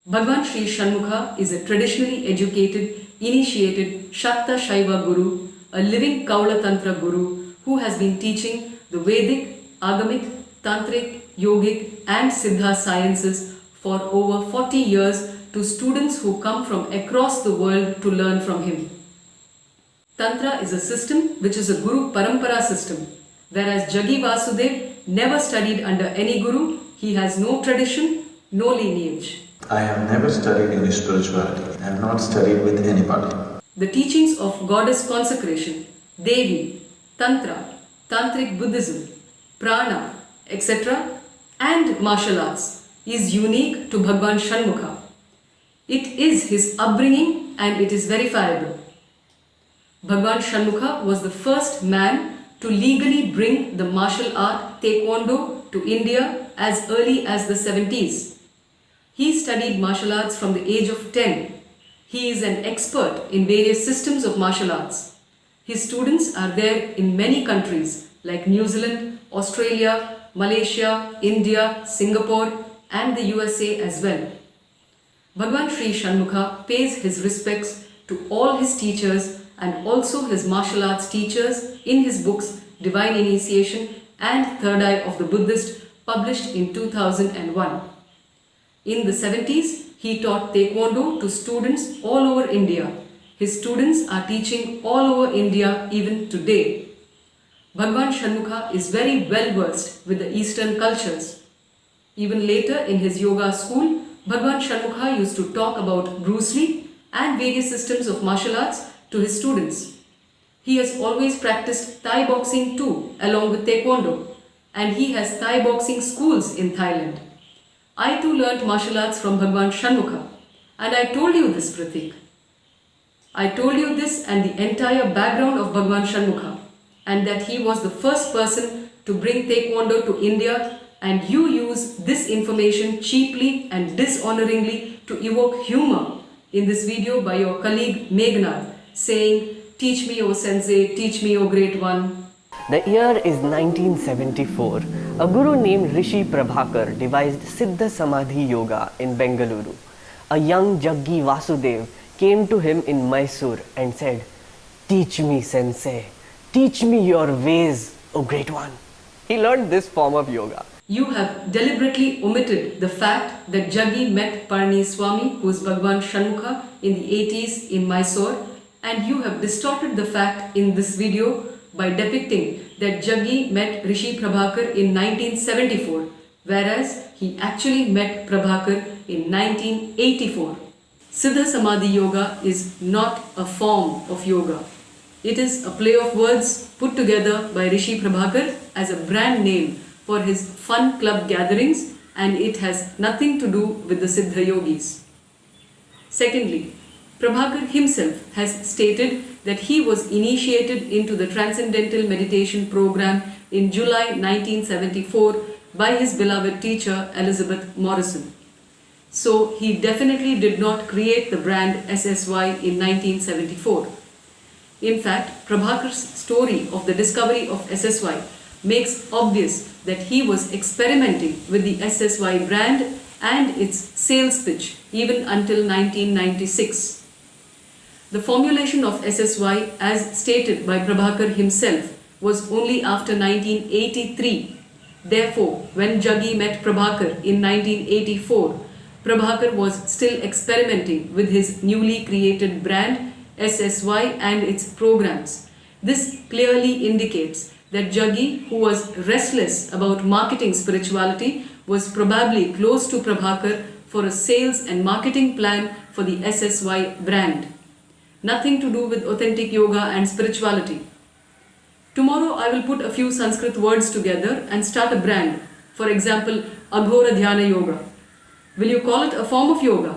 Bhagwan Sri Shanmukha is a traditionally educated, initiated Shakta Shaiva Guru, a living Kaula Tantra Guru who has been teaching the Vedic, Agamic, Tantric, Yogic and Siddha sciences for over 40 years to students who come from across the world to learn from him. Tantra is a system which is a Guru Parampara system, whereas Jaggi Vasudev never studied under any Guru, he has no tradition, no lineage. I have never studied any spirituality. I have not studied with anybody. The teachings of goddess consecration, Devi, Tantra, Tantric Buddhism, Prana, etc. and martial arts is unique to Bhagwan Shanmukha. It is his upbringing and it is verifiable. Bhagwan Shanmukha was the first man to legally bring the martial art Taekwondo to India as early as the 70s. He studied martial arts from the age of 10. He is an expert in various systems of martial arts. His students are there in many countries like New Zealand, Australia, Malaysia, India, Singapore and the USA as well. Bhagwan Sri Shanmukha pays his respects to all his teachers and also his martial arts teachers in his books Divine Initiation and Third Eye of the Buddhist, published in 2001. In the 70s, he taught Taekwondo to students all over India. His students are teaching all over India even today. Bhagwan Shanmukha is very well versed with the Eastern cultures. Even later in his yoga school, Bhagwan Shanmukha used to talk about Bruce Lee and various systems of martial arts to his students. He has always practiced Thai boxing too, along with Taekwondo, and he has Thai boxing schools in Thailand. I too learnt martial arts from Bhagwan Shanmukha, and I told you this, Pratik. I told you this and the entire background of Bhagwan Shanmukha, and that he was the first person to bring Taekwondo to India, and you use this information cheaply and dishonoringly to evoke humor in this video by your colleague Meghnad, saying, "Teach me, O Sensei, teach me, O Great One." The year is 1974. A guru named Rishi Prabhakar devised Siddha Samadhi Yoga in Bengaluru. A young Jaggi Vasudev came to him in Mysore and said, "Teach me, Sensei. Teach me your ways, O Great One." He learned this form of yoga. You have deliberately omitted the fact that Jaggi met Parni Swami, who is Bhagwan Shanmukha, in the 80s in Mysore, and you have distorted the fact in this video by depicting that Jaggi met Rishi Prabhakar in 1974, whereas he actually met Prabhakar in 1984. Siddha Samadhi Yoga is not a form of yoga. It is a play of words put together by Rishi Prabhakar as a brand name for his fun club gatherings, and it has nothing to do with the Siddha Yogis. Secondly, Prabhakar himself has stated that he was initiated into the Transcendental Meditation program in July 1974 by his beloved teacher Elizabeth Morrison. So he definitely did not create the brand SSY in 1974. In fact, Prabhakar's story of the discovery of SSY makes obvious that he was experimenting with the SSY brand and its sales pitch even until 1996. The formulation of SSY, as stated by Prabhakar himself, was only after 1983. Therefore, when Jaggi met Prabhakar in 1984, Prabhakar was still experimenting with his newly created brand SSY and its programs. This clearly indicates that Jaggi, who was restless about marketing spirituality, was probably close to Prabhakar for a sales and marketing plan for the SSY brand. Nothing to do with authentic yoga and spirituality. Tomorrow I will put a few Sanskrit words together and start a brand. For example, Aghora Dhyana Yoga. Will you call it a form of yoga?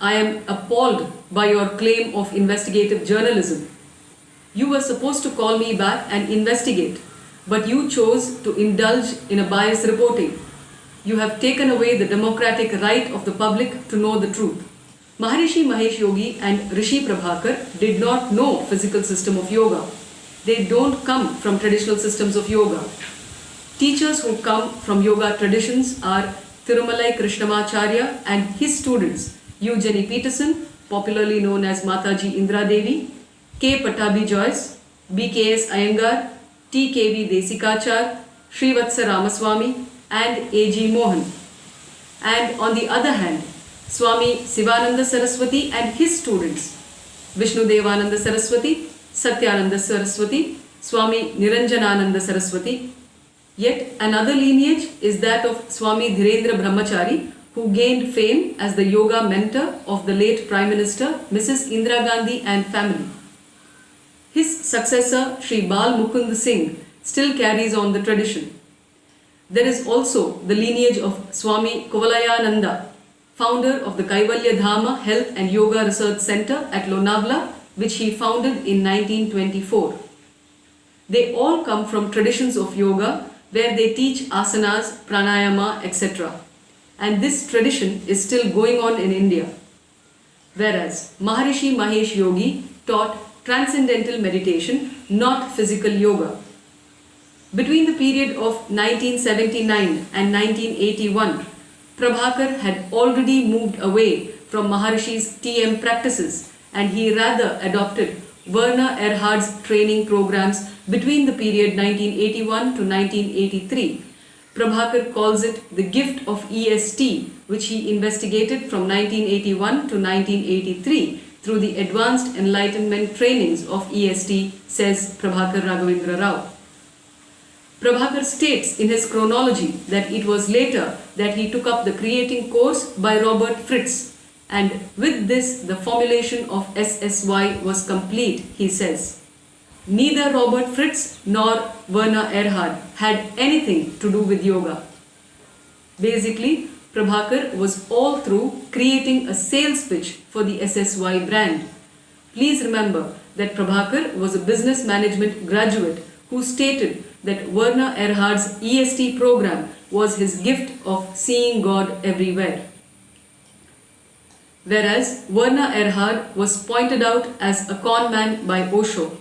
I am appalled by your claim of investigative journalism. You were supposed to call me back and investigate, but you chose to indulge in a biased reporting. You have taken away the democratic right of the public to know the truth. Maharishi Mahesh Yogi and Rishi Prabhakar did not know physical system of yoga. They don't come from traditional systems of yoga. Teachers who come from yoga traditions are Tirumalai Krishnamacharya and his students, Jenny Peterson, popularly known as Mataji Indra Devi, K. Patabi Joyce, BKS Iyengar, TKV Desikachar, Srivatsa Ramaswamy, and A.G. Mohan. And on the other hand, Swami Sivananda Saraswati and his students, Vishnu Devananda Saraswati, Satyananda Saraswati, Swami Niranjanananda Saraswati. Yet another lineage is that of Swami Dhirendra Brahmachari, who gained fame as the yoga mentor of the late Prime Minister Mrs. Indira Gandhi and family. His successor, Sri Bal Mukund Singh, still carries on the tradition. There is also the lineage of Swami Kovalayananda, founder of the Kaivalya Dhama Health and Yoga Research Center at Lonavla, which he founded in 1924. They all come from traditions of yoga where they teach asanas, pranayama, etc. And this tradition is still going on in India. Whereas Maharishi Mahesh Yogi taught transcendental meditation, not physical yoga. Between the period of 1979 and 1981, Prabhakar had already moved away from Maharishi's TM practices, and he rather adopted Werner Erhard's training programs between the period 1981 to 1983. Prabhakar calls it the gift of EST, which he investigated from 1981 to 1983 through the Advanced Enlightenment Trainings of EST, says Prabhakar Raghavendra Rao. Prabhakar states in his chronology that it was later that he took up the creating course by Robert Fritz, and with this the formulation of SSY was complete, he says. Neither Robert Fritz nor Werner Erhard had anything to do with yoga. Basically, Prabhakar was all through creating a sales pitch for the SSY brand. Please remember that Prabhakar was a business management graduate who stated that Werner Erhard's EST program was his gift of seeing God everywhere. Whereas Werner Erhard was pointed out as a con man by Osho.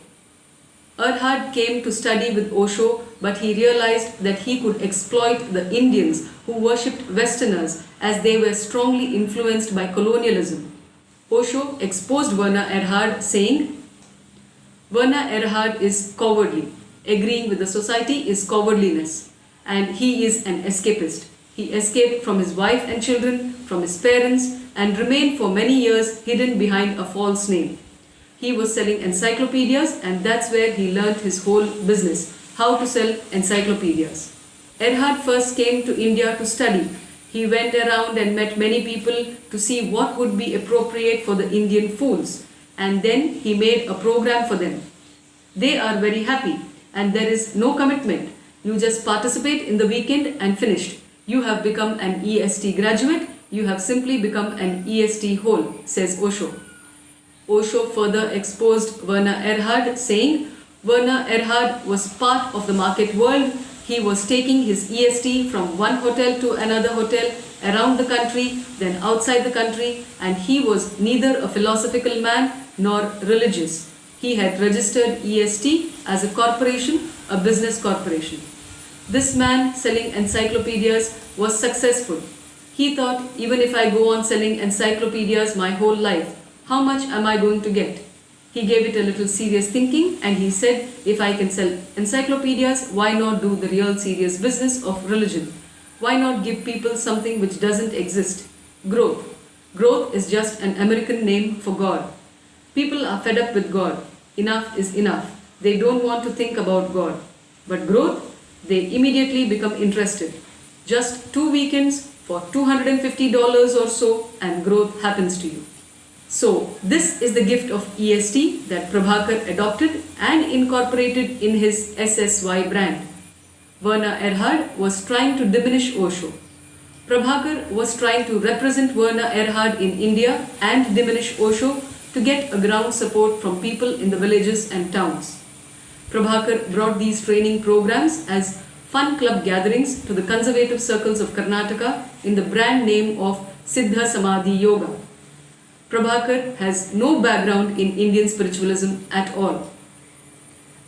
Erhard came to study with Osho, but he realized that he could exploit the Indians who worshipped Westerners as they were strongly influenced by colonialism. Osho exposed Werner Erhard, saying, Werner Erhard is cowardly. Agreeing with the society is cowardliness, and he is an escapist. He escaped from his wife and children, from his parents, and remained for many years hidden behind a false name. He was selling encyclopedias, and that's where he learned his whole business, how to sell encyclopedias. Erhard first came to India to study. He went around and met many people to see what would be appropriate for the Indian fools, and then he made a program for them. They are very happy, and there is no commitment. You just participate in the weekend and finished. You have become an EST graduate. You have simply become an EST whole, says Osho. Osho further exposed Werner Erhard, saying Werner Erhard was part of the market world. He was taking his EST from one hotel to another hotel around the country, then outside the country, and he was neither a philosophical man nor religious. He had registered EST as a corporation, a business corporation. This man selling encyclopedias was successful. He thought, even if I go on selling encyclopedias my whole life, how much am I going to get? He gave it a little serious thinking, and he said, if I can sell encyclopedias, why not do the real serious business of religion? Why not give people something which doesn't exist? Growth. Growth is just an American name for God. People are fed up with God. Enough is enough. They don't want to think about God. But growth, they immediately become interested. Just 2 weekends for $250 or so, and growth happens to you. So, this is the gift of EST that Prabhakar adopted and incorporated in his SSY brand. Werner Erhard was trying to diminish Osho. Prabhakar was trying to represent Werner Erhard in India and diminish Osho to get a ground support from people in the villages and towns. Prabhakar brought these training programs as fun club gatherings to the conservative circles of Karnataka in the brand name of Siddha Samadhi Yoga. Prabhakar has no background in Indian spiritualism at all.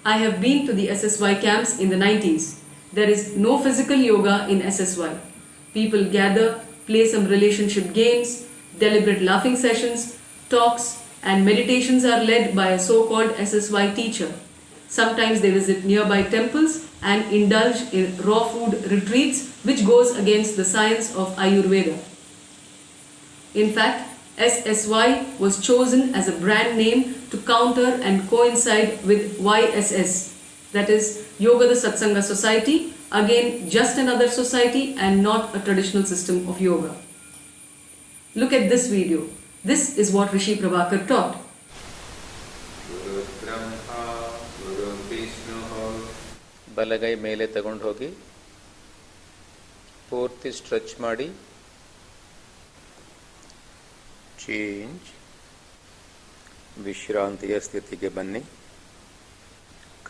I have been to the SSY camps in the 90s. There is no physical yoga in SSY. People gather, play some relationship games, Deliberate laughing sessions, talks, and meditations are led by a so-called SSY teacher. Sometimes they visit nearby temples and indulge in raw food retreats, which goes against the science of Ayurveda. In fact, SSY was chosen as a brand name to counter and coincide with YSS, that is Yoga Satsanga Society, again just another society and not a traditional system of yoga. Look at this video. This is what Rishi Prabhakar taught. ಗುರು ಬ್ರಹ್ಮ ಗುರು ವಿಷ್ಣು ಬಲಗೈ ಮೇಲೆ ತಗೊಂಡು ಹೋಗಿ ಪೂರ್ತಿ stretch ಮಾಡಿ change ವಿಶ್ರಾಂತಿಯ ಸ್ಥಿತಿಗೆ ಬನ್ನಿ.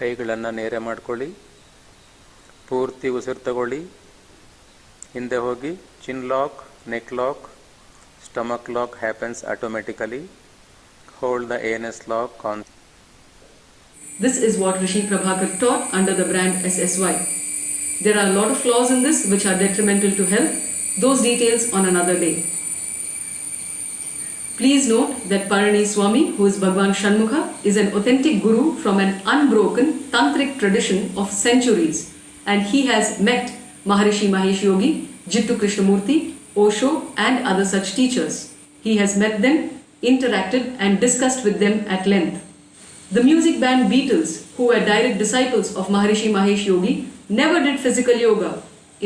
ಕೈಗಳನ್ನು ನೇರ ಮಾಡ್ಕೊಳ್ಳಿ. ಪೂರ್ತಿ ಉಸಿರು ತಗೊಳ್ಳಿ. ಹಿಂದೆ ಹೋಗಿ chin lock, neck lock, stomach lock happens automatically. Hold the ANS lock on. This is what Rishi Prabhakar taught under the brand SSY. There are a lot of flaws in this which are detrimental to health. Those details on another day. Please note that Parani Swami, who is Bhagwan Shanmukha, is an authentic guru from an unbroken tantric tradition of centuries, and he has met Maharishi Mahesh Yogi, Jittu Krishnamurti, Osho and other such teachers. He has met them, interacted and discussed with them at length. The music band Beatles, who were direct disciples of Maharishi Mahesh Yogi, never did physical yoga.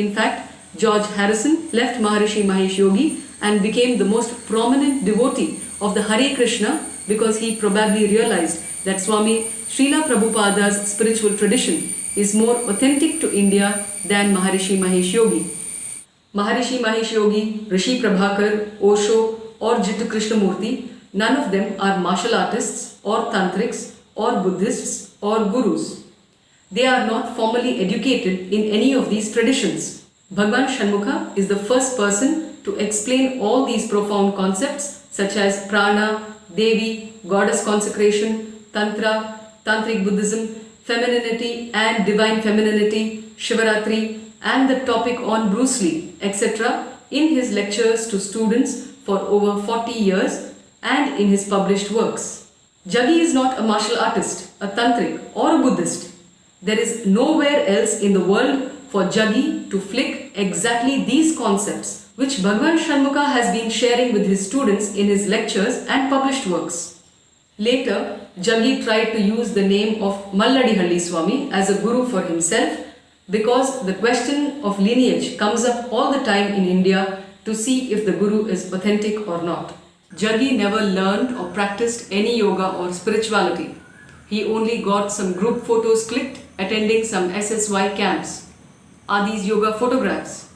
In fact, George Harrison left Maharishi Mahesh Yogi and became the most prominent devotee of the Hare Krishna because he probably realized that Swami Srila Prabhupada's spiritual tradition is more authentic to India than Maharishi Mahesh Yogi. Maharishi Mahesh Yogi, Rishi Prabhakar, Osho or Jittu Krishnamurti, none of them are martial artists or tantrics or Buddhists or gurus. They are not formally educated in any of these traditions. Bhagwan Shanmukha is the first person to explain all these profound concepts such as prana, Devi, goddess consecration, tantra, tantric Buddhism, femininity and divine femininity, Shivaratri, and the topic on Bruce Lee, etc. in his lectures to students for over 40 years and in his published works. Jaggi is not a martial artist, a tantric or a Buddhist. There is nowhere else in the world for Jaggi to flick exactly these concepts which Bhagwan Shanmukha has been sharing with his students in his lectures and published works. Later, Jaggi tried to use the name of Malladihalli Swami as a guru for himself, because the question of lineage comes up all the time in India to see if the guru is authentic or not. Jaggi never learned or practiced any yoga or spirituality. He only got some group photos clicked attending some SSY camps. Are these yoga photographs?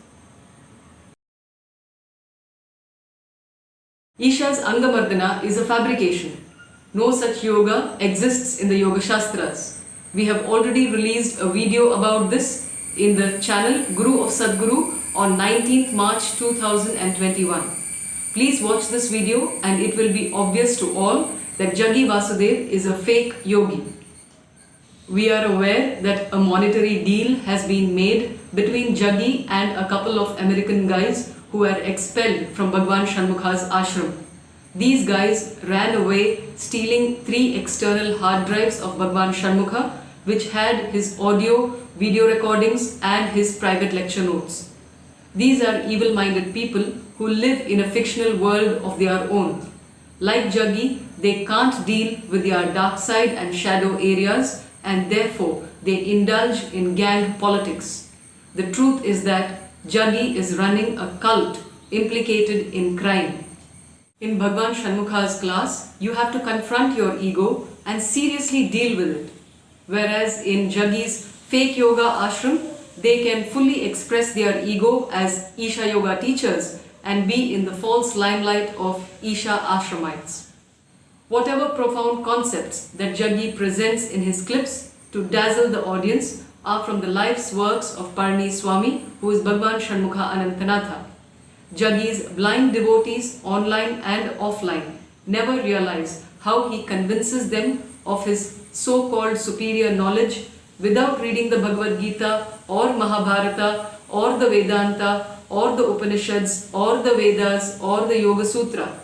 Isha's Angamardana is a fabrication. No such yoga exists in the Yoga Shastras. We have already released a video about this in the channel Guru of Sadguru on 19th March 2021. Please watch this video and it will be obvious to all that Jaggi Vasudev is a fake yogi. We are aware that a monetary deal has been made between Jaggi and a couple of American guys who were expelled from Bhagwan Shanmukha's ashram. These guys ran away stealing 3 external hard drives of Bhagwan Shanmukha which had his audio, video recordings and his private lecture notes. These are evil-minded people who live in a fictional world of their own. Like Jaggi, they can't deal with their dark side and shadow areas and therefore they indulge in gang politics. The truth is that Jaggi is running a cult implicated in crime. In Bhagwan Shanmukha's class, you have to confront your ego and seriously deal with it. Whereas in Jaggi's fake yoga ashram, they can fully express their ego as Isha yoga teachers and be in the false limelight of Isha ashramites. Whatever profound concepts that Jaggi presents in his clips to dazzle the audience are from the life's works of Parani Swami, who is Bhagwan Shanmukha Anantanatha. Jaggi's blind devotees online and offline never realize how he convinces them of his so-called superior knowledge without reading the Bhagavad Gita or Mahabharata or the Vedanta or the Upanishads or the Vedas or the Yoga Sutra.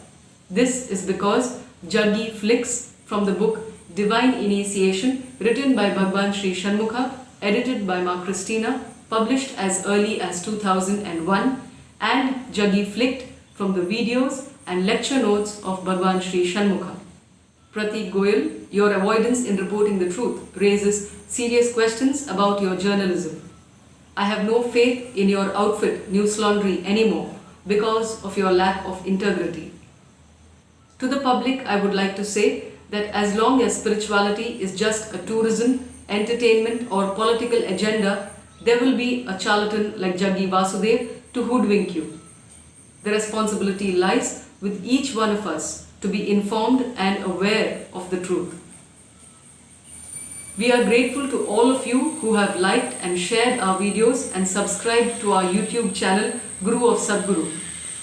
This is because Jaggi flicks from the book Divine Initiation, written by Bhagwan Sri Shanmukha, edited by Ma Christina, published as early as 2001, and Jaggi flicked from the videos and lecture notes of Bhagwan Sri Shanmukha. Pratik Goyal, your avoidance in reporting the truth raises serious questions about your journalism. I have no faith in your outfit, News Laundry, anymore because of your lack of integrity. To the public, I would like to say that as long as spirituality is just a tourism, entertainment or political agenda, there will be a charlatan like Jaggi Vasudev to hoodwink you. The responsibility lies with each one of us to be informed and aware of the truth. We are grateful to all of you who have liked and shared our videos and subscribed to our YouTube channel Guru of Sadguru.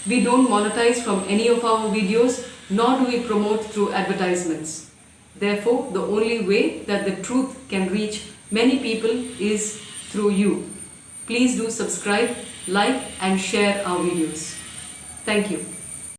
We don't monetize from any of our videos, nor do we promote through advertisements. Therefore, the only way that the truth can reach many people is through you. Please do subscribe, like and share our videos. Thank you.